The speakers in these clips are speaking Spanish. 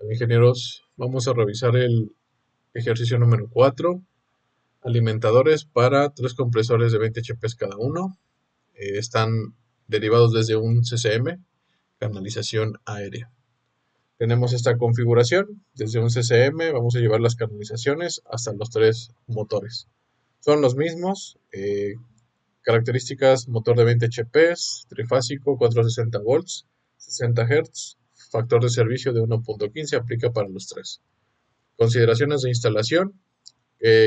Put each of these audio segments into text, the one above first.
Ingenieros, vamos a revisar el ejercicio número 4, alimentadores para 3 compresores de 20 HP cada uno. Están derivados desde un CCM, canalización aérea. Tenemos esta configuración, desde un CCM vamos a llevar las canalizaciones hasta los 3 motores. Son los mismos, características: motor de 20 HP, trifásico, 460 volts, 60 Hz, factor de servicio de 1.15, aplica para los 3. Consideraciones de instalación: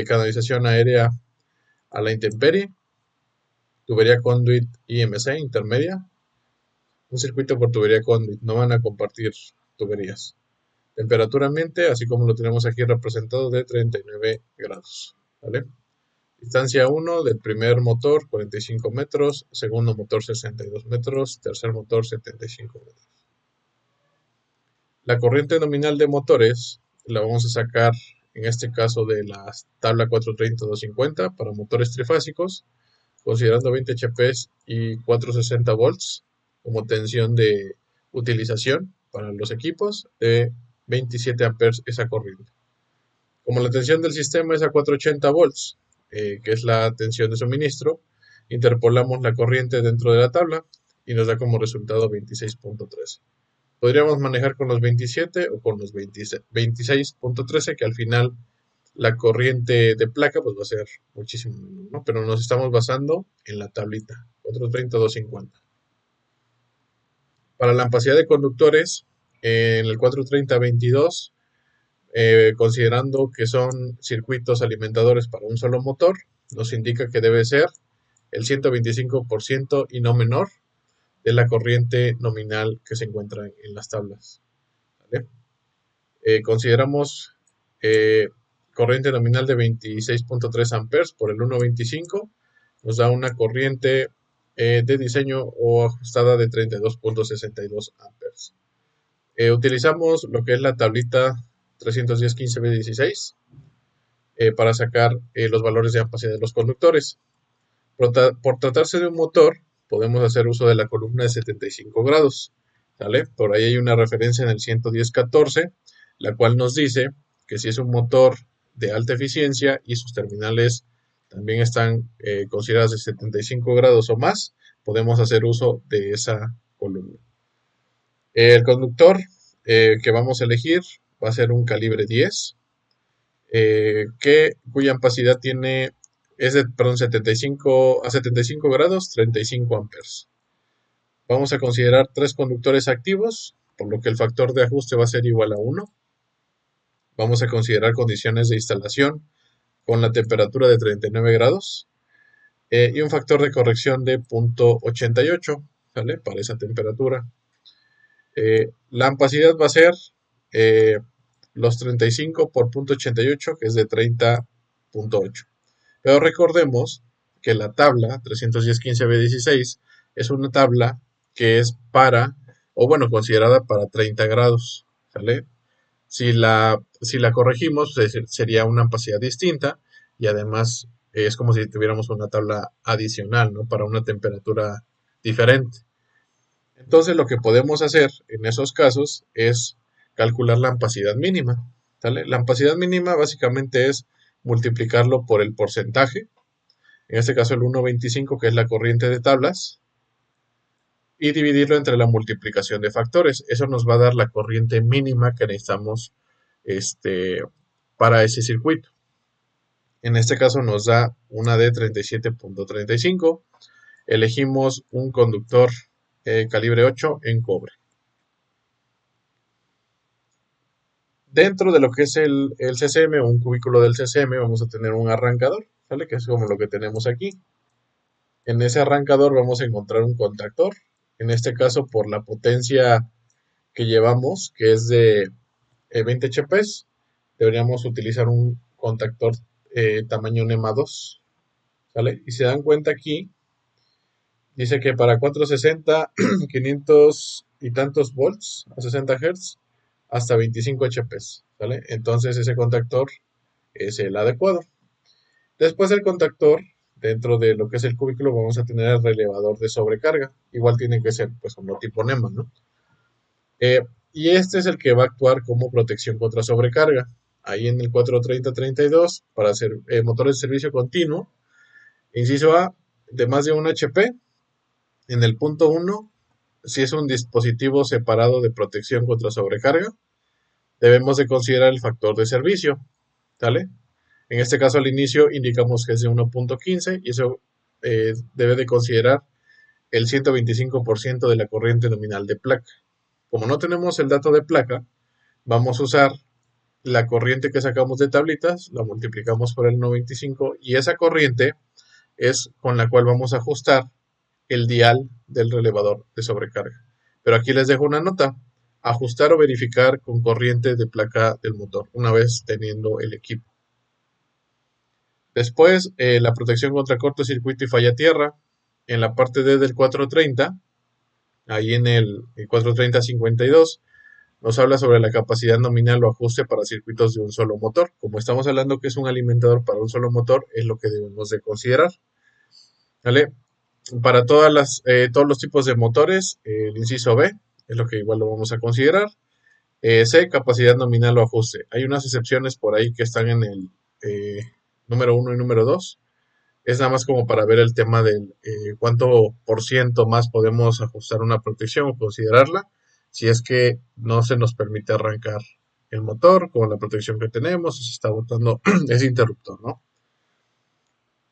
canalización aérea a la intemperie, tubería conduit IMC intermedia, un circuito por tubería conduit, no van a compartir tuberías. Temperatura ambiente, así como lo tenemos aquí representado, de 39 grados. ¿Vale? Distancia 1 del primer motor, 45 metros, segundo motor 62 metros, tercer motor 75 metros. La corriente nominal de motores la vamos a sacar en este caso de la tabla 430-250 para motores trifásicos, considerando 20 HP y 460 volts como tensión de utilización para los equipos, de 27 amperes esa corriente. Como la tensión del sistema es a 480 volts, que es la tensión de suministro, interpolamos la corriente dentro de la tabla y nos da como resultado 26.13. Podríamos manejar con los 27 o con los 26.13, que al final la corriente de placa pues va a ser muchísimo menor, ¿no? Pero nos estamos basando en la tablita 430-250. Para la ampacilidad de conductores, en el 430-22, considerando que son circuitos alimentadores para un solo motor, nos indica que debe ser el 125% y no menor de la corriente nominal que se encuentra en las tablas. ¿Vale? Consideramos corriente nominal de 26.3 amperes por el 1.25, nos da una corriente de diseño o ajustada de 32.62 amperes. Utilizamos lo que es la tablita 310-15B16 para sacar los valores de ampacilidad de los conductores. Por tratarse de un motor, podemos hacer uso de la columna de 75 grados. ¿Vale? Por ahí hay una referencia en el 110-14, la cual nos dice que si es un motor de alta eficiencia y sus terminales también están consideradas de 75 grados o más, podemos hacer uso de esa columna. El conductor que vamos a elegir va a ser un calibre 10, cuya ampacilidad es de 75 a 75 grados, 35 amperes. Vamos a considerar 3 conductores activos, por lo que el factor de ajuste va a ser igual a 1. Vamos a considerar condiciones de instalación con la temperatura de 39 grados y un factor de corrección de 0.88, ¿vale? Para esa temperatura. La ampacilidad va a ser los 35 por 0.88, que es de 30.8. Pero recordemos que la tabla 310-15B16 es una tabla que es considerada para 30 grados, ¿vale? Si la corregimos, sería una ampacilidad distinta y además es como si tuviéramos una tabla adicional, ¿no? Para una temperatura diferente. Entonces lo que podemos hacer en esos casos es calcular la ampacilidad mínima, ¿vale? La ampacilidad mínima básicamente es multiplicarlo por el porcentaje, en este caso el 1.25, que es la corriente de tablas, y dividirlo entre la multiplicación de factores. Eso nos va a dar la corriente mínima que necesitamos para ese circuito. En este caso nos da una de 37.35. Elegimos un conductor calibre 8 en cobre. Dentro de lo que es el CCM, un cubículo del CCM, vamos a tener un arrancador, ¿vale? Que es como lo que tenemos aquí. En ese arrancador vamos a encontrar un contactor. En este caso, por la potencia que llevamos, que es de 20 HP, deberíamos utilizar un contactor tamaño NEMA 2, ¿vale? Y se dan cuenta aquí, dice que para 460, 500 y tantos volts a 60 Hz, hasta 25 HP, ¿vale? Entonces ese contactor es el adecuado. Después del contactor, dentro de lo que es el cubículo, vamos a tener el relevador de sobrecarga. Igual tiene que ser pues uno tipo NEMA, ¿no? y este es el que va a actuar como protección contra sobrecarga. Ahí en el 43032, para hacer motores de servicio continuo, inciso A, de más de 1 HP, en el punto 1, si es un dispositivo separado de protección contra sobrecarga, debemos de considerar el factor de servicio, ¿sale? En este caso al inicio indicamos que es de 1.15 y eso debe de considerar el 125% de la corriente nominal de placa. Como no tenemos el dato de placa, vamos a usar la corriente que sacamos de tablitas, la multiplicamos por el 95 y esa corriente es con la cual vamos a ajustar el dial del relevador de sobrecarga. Pero aquí les dejo una nota: ajustar o verificar con corriente de placa del motor una vez teniendo el equipo. Después, la protección contra cortocircuito y falla tierra. En la parte D del 430, ahí en el 430-52, nos habla sobre la capacidad nominal o ajuste para circuitos de un solo motor. Como estamos hablando que es un alimentador para un solo motor, es lo que debemos de considerar, ¿vale? Para todos los tipos de motores, el inciso B es lo que igual lo vamos a considerar. C, capacidad nominal o ajuste. Hay unas excepciones por ahí que están en el número 1 y número 2. Es nada más como para ver el tema del cuánto por ciento más podemos ajustar una protección o considerarla si es que no se nos permite arrancar el motor con la protección que tenemos, se está botando ese interruptor, ¿no?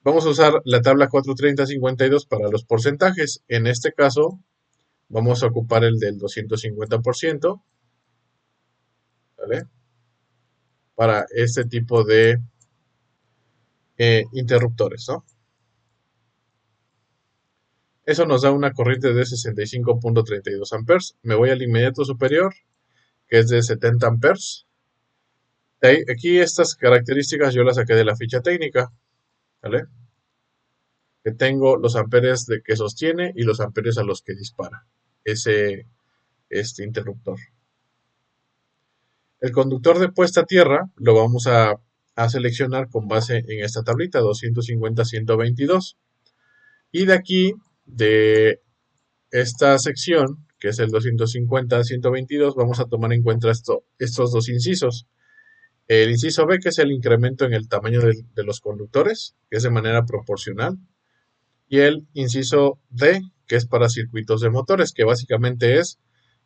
Vamos a usar la tabla 430-52 para los porcentajes. En este caso, vamos a ocupar el del 250%, ¿vale? Para este tipo de interruptores, ¿no? Eso nos da una corriente de 65.32 amperes. Me voy al inmediato superior, que es de 70 amperes. Aquí estas características yo las saqué de la ficha técnica, ¿vale? Que tengo los amperes de que sostiene y los amperes a los que dispara este interruptor. El conductor de puesta a tierra lo vamos a seleccionar con base en esta tablita 250-122. Y de aquí, de esta sección, que es el 250-122, vamos a tomar en cuenta estos dos incisos. El inciso B, que es el incremento en el tamaño de los conductores, que es de manera proporcional. Y el inciso D, que es para circuitos de motores, que básicamente es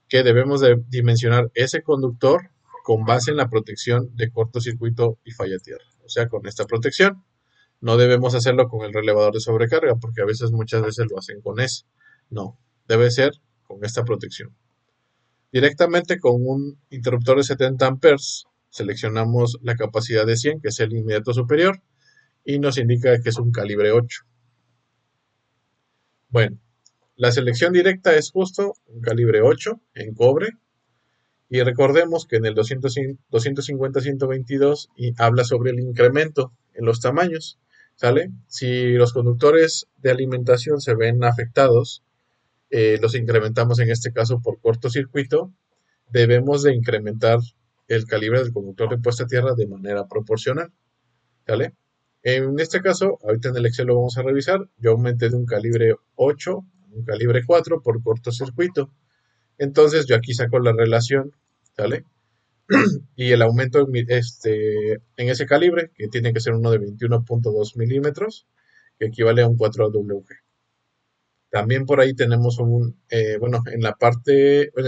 que debemos de dimensionar ese conductor con base en la protección de cortocircuito y falla tierra. O sea, con esta protección. No debemos hacerlo con el relevador de sobrecarga, porque muchas veces lo hacen con ese. No, debe ser con esta protección. Directamente con un interruptor de 70 amperes, seleccionamos la capacidad de 100, que es el inmediato superior, y nos indica que es un calibre 8. Bueno, la selección directa es justo un calibre 8 en cobre. Y recordemos que en el 250-122 habla sobre el incremento en los tamaños, ¿sale? Si los conductores de alimentación se ven afectados, los incrementamos en este caso por cortocircuito, debemos de incrementar el calibre del conductor de puesta a tierra de manera proporcional, ¿sale? En este caso, ahorita en el Excel lo vamos a revisar, yo aumenté de un calibre 8 a un calibre 4 por cortocircuito. Entonces yo aquí saco la relación, ¿sale? Y el aumento en ese calibre, que tiene que ser uno de 21.2 milímetros, que equivale a un 4WG. También por ahí tenemos en el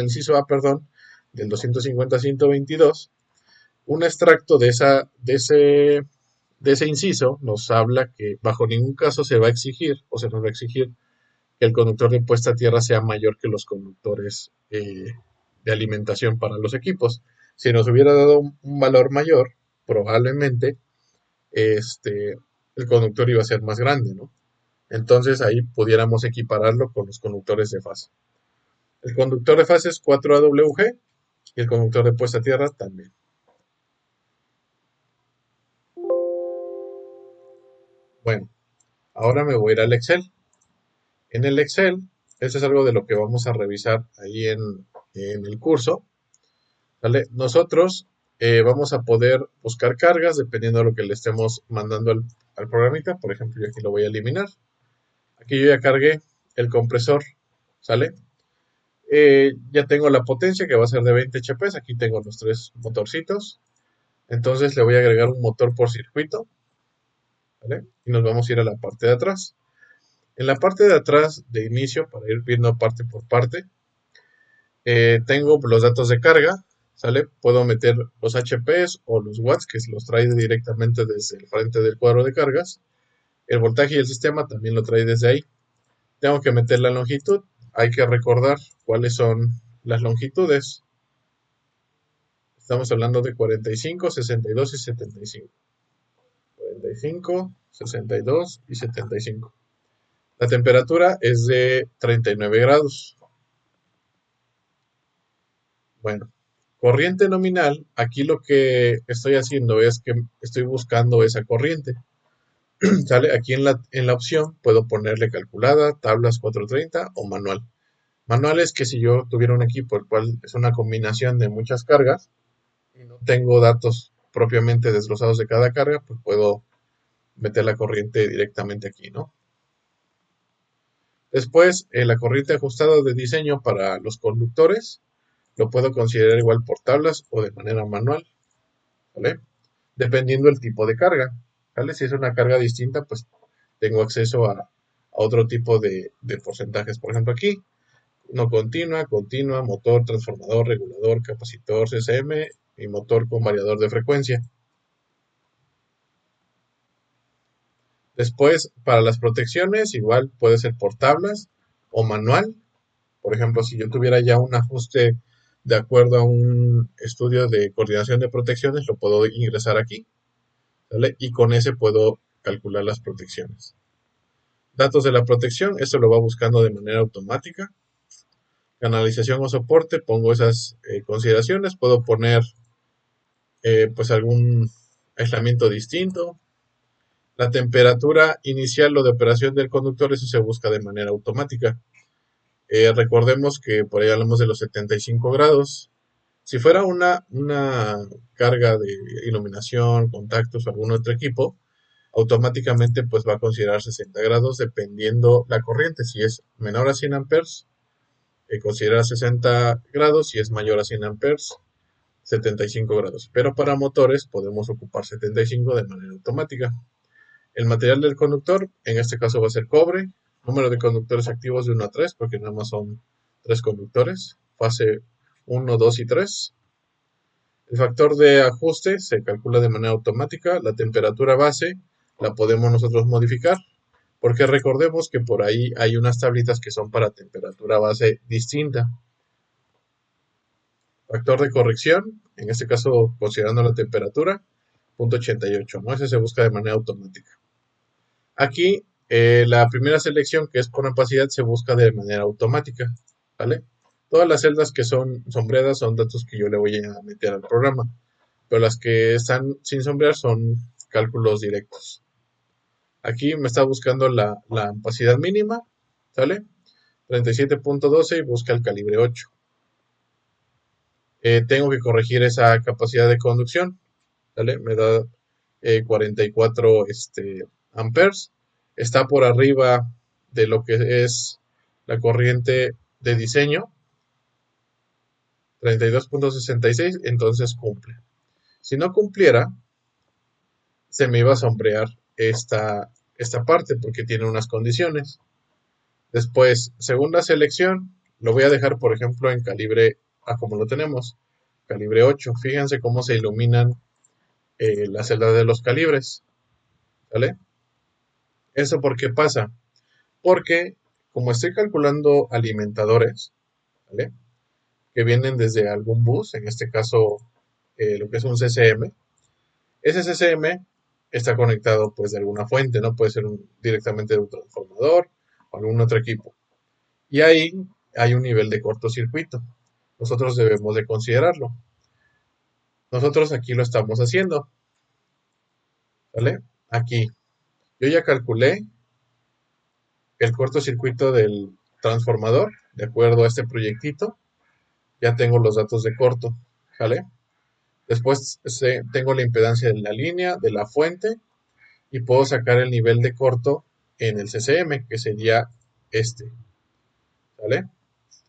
inciso A, perdón, del 250-122, un extracto de ese inciso nos habla que bajo ningún caso se va a exigir o se nos va a exigir que el conductor de puesta a tierra sea mayor que los conductores de alimentación para los equipos. Si nos hubiera dado un valor mayor, probablemente el conductor iba a ser más grande, ¿no? Entonces ahí pudiéramos equipararlo con los conductores de fase. El conductor de fase es 4AWG y el conductor de puesta a tierra también. Bueno, ahora me voy a ir al Excel. En el Excel, eso es algo de lo que vamos a revisar ahí en el curso, ¿vale? Nosotros vamos a poder buscar cargas dependiendo de lo que le estemos mandando al programita. Por ejemplo, yo aquí lo voy a eliminar. Aquí yo ya cargué el compresor, ¿sale? Ya tengo la potencia que va a ser de 20 HP. Aquí tengo los tres motorcitos. Entonces le voy a agregar un motor por circuito, ¿vale? Y nos vamos a ir a la parte de atrás. En la parte de atrás de inicio, para ir viendo parte por parte, tengo los datos de carga, ¿sale? Puedo meter los HPs o los watts, que los trae directamente desde el frente del cuadro de cargas. El voltaje y el sistema también lo trae desde ahí. Tengo que meter la longitud. Hay que recordar cuáles son las longitudes. Estamos hablando de 45, 62 y 75. 45, 62 y 75. La temperatura es de 39 grados. Bueno, corriente nominal, aquí lo que estoy haciendo es que estoy buscando esa corriente. ¿Sale? Aquí en la opción puedo ponerle calculada, tablas 430 o manual. Manual es que si yo tuviera un equipo el cual es una combinación de muchas cargas y no tengo datos propiamente desglosados de cada carga, pues puedo meter la corriente directamente aquí, ¿no? Después, la corriente ajustada de diseño para los conductores lo puedo considerar igual por tablas o de manera manual, ¿vale? Dependiendo del tipo de carga, ¿vale? Si es una carga distinta, pues tengo acceso a otro tipo de porcentajes. Por ejemplo, aquí, no continua, continua, motor, transformador, regulador, capacitor, CCM y motor con variador de frecuencia. Después, para las protecciones, igual puede ser por tablas o manual. Por ejemplo, si yo tuviera ya un ajuste de acuerdo a un estudio de coordinación de protecciones, lo puedo ingresar aquí, ¿vale? Y con ese puedo calcular las protecciones. Datos de la protección, esto lo va buscando de manera automática. Canalización o soporte, pongo esas consideraciones. Puedo poner pues algún aislamiento distinto. La temperatura inicial o de operación del conductor, eso se busca de manera automática. Recordemos que por ahí hablamos de los 75 grados. Si fuera una carga de iluminación, contactos o algún otro equipo, automáticamente pues va a considerar 60 grados dependiendo la corriente. Si es menor a 100 amperes, considera 60 grados. Si es mayor a 100 amperes, 75 grados. Pero para motores podemos ocupar 75 de manera automática. El material del conductor, en este caso va a ser cobre. Número de conductores activos de 1 a 3, porque nada más son 3 conductores. Fase 1, 2 y 3. El factor de ajuste se calcula de manera automática. La temperatura base la podemos nosotros modificar, porque recordemos que por ahí hay unas tablitas que son para temperatura base distinta. Factor de corrección, en este caso considerando la temperatura, 0.88, ¿no? Ese se busca de manera automática. Aquí la primera selección, que es por opacidad, se busca de manera automática, ¿vale? Todas las celdas que son sombreadas son datos que yo le voy a meter al programa, pero las que están sin sombrear son cálculos directos. Aquí me está buscando la opacidad mínima, ¿sale? 37.12 y busca el calibre 8. Tengo que corregir esa capacidad de conducción, ¿vale? Me da 44 amperes. Está por arriba de lo que es la corriente de diseño, 32.66, entonces cumple. Si no cumpliera, se me iba a sombrear esta parte porque tiene unas condiciones. Después, segunda selección, lo voy a dejar, por ejemplo, en calibre A como lo tenemos, calibre 8. Fíjense cómo se iluminan las celdas de los calibres, ¿vale? ¿Eso por qué pasa? Porque como estoy calculando alimentadores, ¿vale? Que vienen desde algún bus, en este caso lo que es un CCM, ese CCM está conectado pues de alguna fuente, ¿no? Puede ser directamente de un transformador o algún otro equipo. Y ahí hay un nivel de cortocircuito. Nosotros debemos de considerarlo. Nosotros aquí lo estamos haciendo, ¿vale? Aquí. Yo ya calculé el cortocircuito del transformador, de acuerdo a este proyectito. Ya tengo los datos de corto, ¿vale? Después tengo la impedancia de la línea, de la fuente, y puedo sacar el nivel de corto en el CCM, que sería este, ¿vale?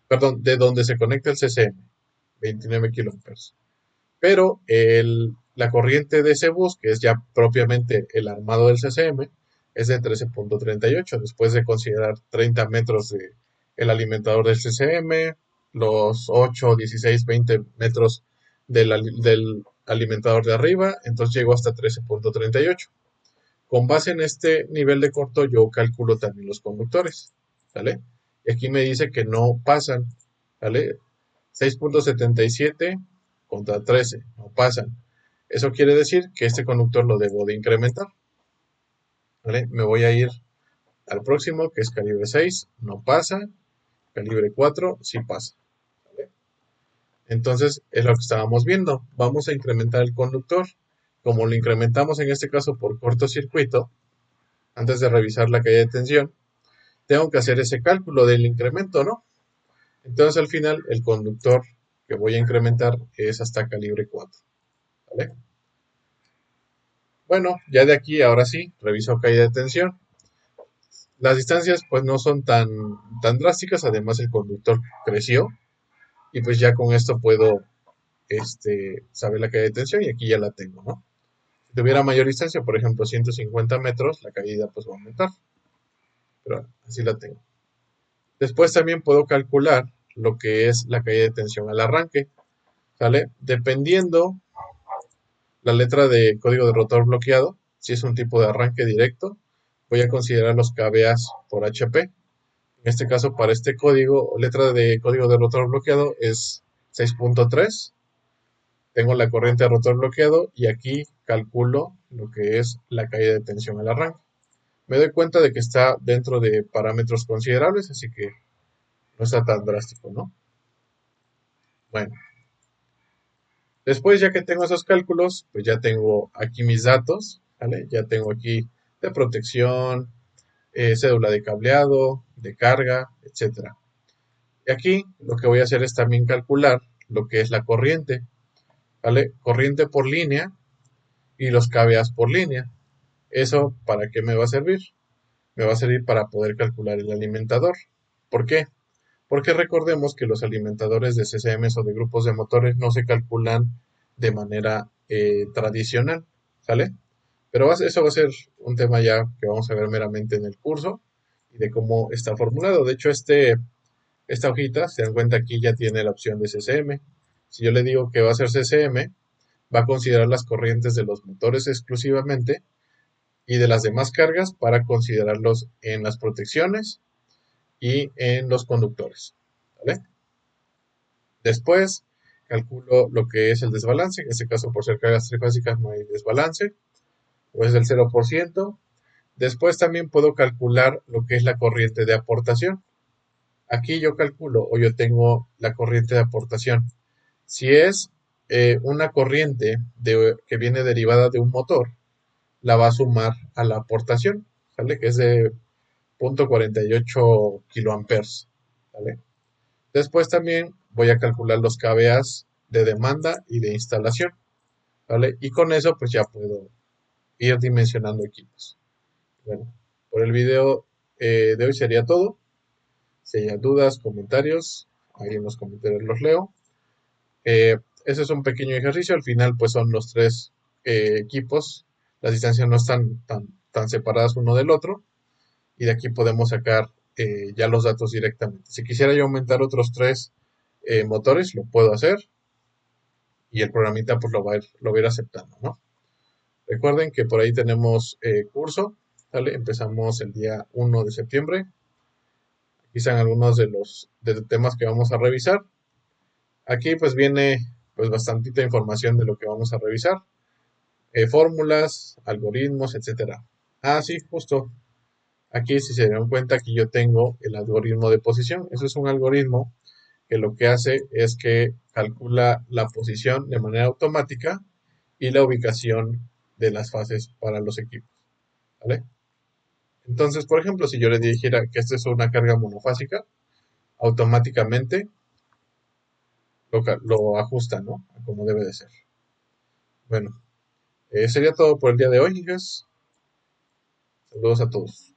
perdón, de donde se conecta el CCM, 29 kiloamperes. Pero la corriente de ese bus, que es ya propiamente el armado del CCM, es de 13.38, después de considerar 30 metros de el alimentador del CCM, los 8, 16, 20 metros del alimentador de arriba, entonces llego hasta 13.38. Con base en este nivel de corto, yo calculo también los conductores, ¿vale? Y aquí me dice que no pasan, ¿vale? 6.77 contra 13, no pasan. Eso quiere decir que este conductor lo debo de incrementar, ¿vale? Me voy a ir al próximo, que es calibre 6, no pasa, calibre 4, sí pasa, ¿vale? Entonces, es lo que estábamos viendo. Vamos a incrementar el conductor. Como lo incrementamos en este caso por cortocircuito, antes de revisar la caída de tensión, tengo que hacer ese cálculo del incremento, ¿no? Entonces al final el conductor que voy a incrementar es hasta calibre 4, ¿vale? Bueno, ya de aquí ahora sí, reviso caída de tensión. Las distancias pues no son tan drásticas, además el conductor creció y pues ya con esto puedo saber la caída de tensión y aquí ya la tengo, ¿no? Si tuviera mayor distancia, por ejemplo 150 metros, la caída pues va a aumentar, pero así la tengo. Después también puedo calcular lo que es la caída de tensión al arranque, ¿sale? Dependiendo la letra de código de rotor bloqueado, si es un tipo de arranque directo, voy a considerar los kVAs por HP. En este caso, para este código, letra de código de rotor bloqueado es 6.3. Tengo la corriente de rotor bloqueado y aquí calculo lo que es la caída de tensión al arranque. Me doy cuenta de que está dentro de parámetros considerables, así que no está tan drástico, ¿no? Bueno, después ya que tengo esos cálculos, pues ya tengo aquí mis datos, ¿vale? Ya tengo aquí de protección, cédula de cableado, de carga, etcétera. Y aquí lo que voy a hacer es también calcular lo que es la corriente, ¿vale? Corriente por línea y los kVAs por línea. ¿Eso para qué me va a servir? Me va a servir para poder calcular el alimentador. ¿Por qué? Porque recordemos que los alimentadores de CCMs o de grupos de motores no se calculan de manera tradicional, ¿sale? Pero eso va a ser un tema ya que vamos a ver meramente en el curso y de cómo está formulado. De hecho, esta hojita, se dan cuenta, aquí ya tiene la opción de CCM. Si yo le digo que va a ser CCM, va a considerar las corrientes de los motores exclusivamente y de las demás cargas para considerarlos en las protecciones y en los conductores, ¿vale? Después calculo lo que es el desbalance, en este caso por ser cargas trifásicas no hay desbalance, o es del 0%. Después también puedo calcular lo que es la corriente de aportación. Aquí yo calculo o yo tengo la corriente de aportación. Si es una corriente que viene derivada de un motor, la va a sumar a la aportación, ¿vale? Que es de 0.48 kiloamperes, ¿vale? Después también voy a calcular los kVAs de demanda y de instalación, ¿vale? Y con eso pues ya puedo ir dimensionando equipos. Bueno, por el video de hoy sería todo. Si hay dudas, comentarios, ahí en los comentarios los leo. Ese es un pequeño ejercicio. Al final pues son los tres equipos. Las distancias no están tan separadas uno del otro. Y de aquí podemos sacar ya los datos directamente. Si quisiera yo aumentar otros tres motores, lo puedo hacer y el programita pues lo va a ir aceptando, ¿no? Recuerden que por ahí tenemos curso, ¿vale? Empezamos el día 1 de septiembre. Aquí están algunos de los temas que vamos a revisar. Aquí pues viene pues bastantita información de lo que vamos a revisar. Fórmulas, algoritmos, etcétera. Ah, sí, justo. Aquí si se dan cuenta que yo tengo el algoritmo de posición. Eso es un algoritmo que lo que hace es que calcula la posición de manera automática y la ubicación de las fases para los equipos, ¿vale? Entonces, por ejemplo, si yo le dijera que esta es una carga monofásica, automáticamente lo ajusta, ¿no? Como debe de ser. Bueno, sería todo por el día de hoy, hijas. Saludos a todos.